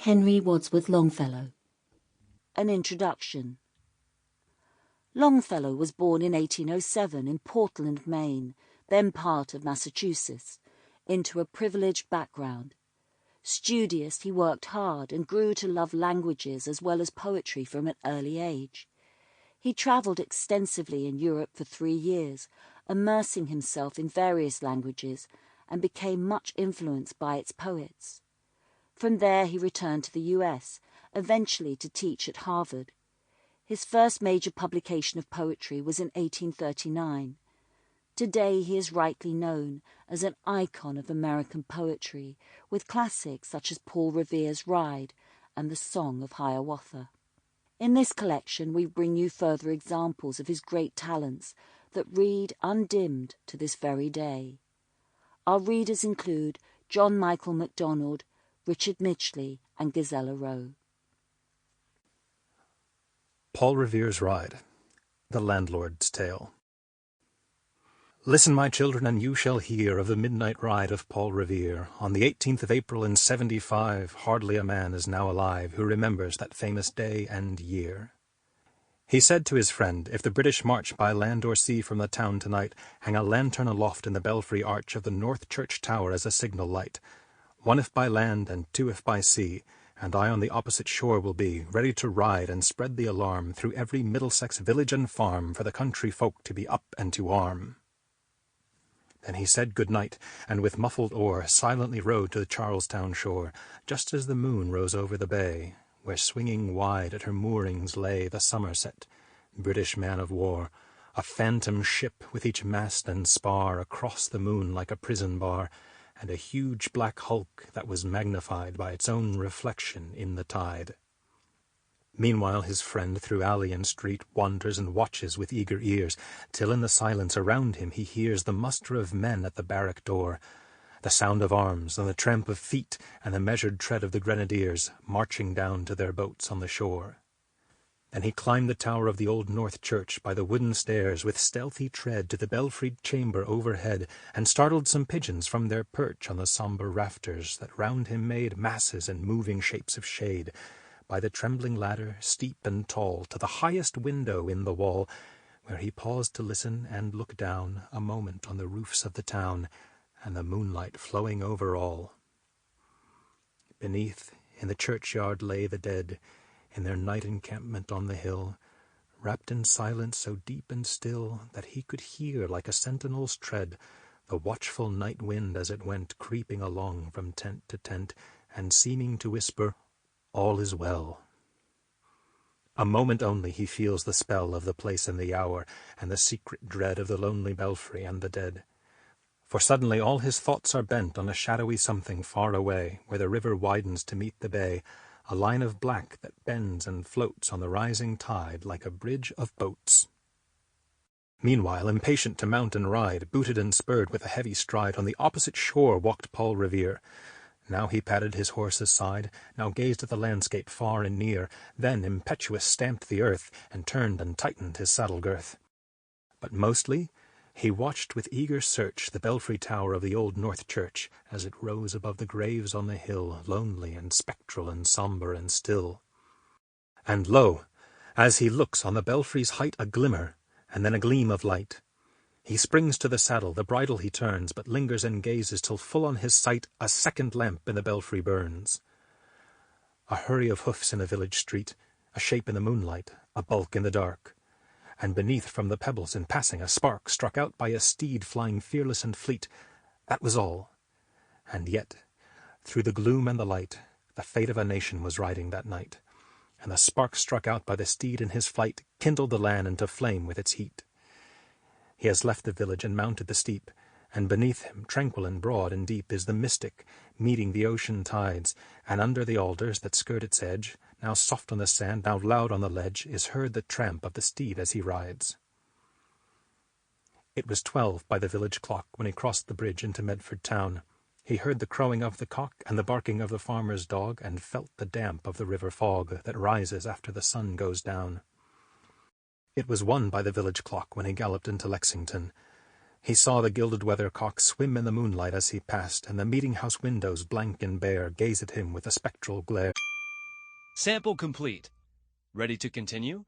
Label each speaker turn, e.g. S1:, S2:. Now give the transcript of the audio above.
S1: Henry Wadsworth Longfellow.
S2: An Introduction. Longfellow was born in 1807 in Portland, Maine, then part of Massachusetts, into a privileged background. Studious, he worked hard and grew to love languages as well as poetry from an early age. He travelled extensively in Europe for 3 years, immersing himself in various languages, and became much influenced by its poets. From there he returned to the US, eventually to teach at Harvard. His first major publication of poetry was in 1839. Today he is rightly known as an icon of American poetry, with classics such as Paul Revere's Ride and the Song of Hiawatha. In this collection we bring you further examples of his great talents that read undimmed to this very day. Our readers include John Michael MacDonald, Richard Mitchley and Ghizela Rowe.
S3: Paul Revere's Ride, The Landlord's Tale. Listen, my children, and you shall hear of the midnight ride of Paul Revere. On the 18th of April in 75, hardly a man is now alive who remembers that famous day and year. He said to his friend, if the British march by land or sea from the town tonight, hang a lantern aloft in the belfry arch of the North Church Tower as a signal light. 1 if by land and 2 if by sea, and I on the opposite shore will be, ready to ride and spread the alarm through every Middlesex village and farm for the country folk to be up and to arm. Then he said good night, and with muffled oar silently rowed to the Charlestown shore, just as the moon rose over the bay, where swinging wide at her moorings lay the Somerset, British man-of-war, a phantom ship with each mast and spar across the moon like a prison bar, and a huge black hulk that was magnified by its own reflection in the tide. Meanwhile his friend through alley and street wanders and watches with eager ears, till in the silence around him he hears the muster of men at the barrack door, the sound of arms and the tramp of feet and the measured tread of the grenadiers marching down to their boats on the shore. Then he climbed the tower of the old North Church by the wooden stairs with stealthy tread to the belfried chamber overhead, and startled some pigeons from their perch on the sombre rafters that round him made masses and moving shapes of shade, by the trembling ladder, steep and tall, to the highest window in the wall, where he paused to listen and look down a moment on the roofs of the town, and the moonlight flowing over all. Beneath, in the churchyard lay the dead, in their night encampment on the hill, wrapped in silence so deep and still that he could hear, like a sentinel's tread, the watchful night wind as it went creeping along from tent to tent, and seeming to whisper, all is well. A moment only he feels the spell of the place and the hour, and the secret dread of the lonely belfry and the dead. For suddenly all his thoughts are bent on a shadowy something far away, where the river widens to meet the bay, a line of black that bends and floats on the rising tide like a bridge of boats. Meanwhile, impatient to mount and ride, booted and spurred with a heavy stride, on the opposite shore walked Paul Revere. Now he patted his horse's side, now gazed at the landscape far and near, then impetuous stamped the earth, and turned and tightened his saddle girth. But mostly he watched with eager search the belfry tower of the old North Church, as it rose above the graves on the hill, lonely and spectral and sombre and still. And lo, as he looks on the belfry's height a glimmer, and then a gleam of light. He springs to the saddle, the bridle he turns, but lingers and gazes till full on his sight a second lamp in the belfry burns. A hurry of hoofs in a village street, a shape in the moonlight, a bulk in the dark. And beneath from the pebbles in passing a spark struck out by a steed flying fearless and fleet. That was all. And yet, through the gloom and the light, the fate of a nation was riding that night, and the spark struck out by the steed in his flight kindled the land into flame with its heat. He has left the village and mounted the steep, and beneath him, tranquil and broad and deep, is the mystic, meeting the ocean tides, and under the alders that skirt its edge, now soft on the sand, now loud on the ledge, is heard the tramp of the steed as he rides. It was 12 by the village clock when he crossed the bridge into Medford town. He heard the crowing of the cock and the barking of the farmer's dog, and felt the damp of the river fog that rises after the sun goes down. It was 1 by the village clock when he galloped into Lexington. He saw the gilded weathercock swim in the moonlight as he passed, and the meeting-house windows, blank and bare, gaze at him with a spectral glare.
S4: Sample complete. Ready to continue?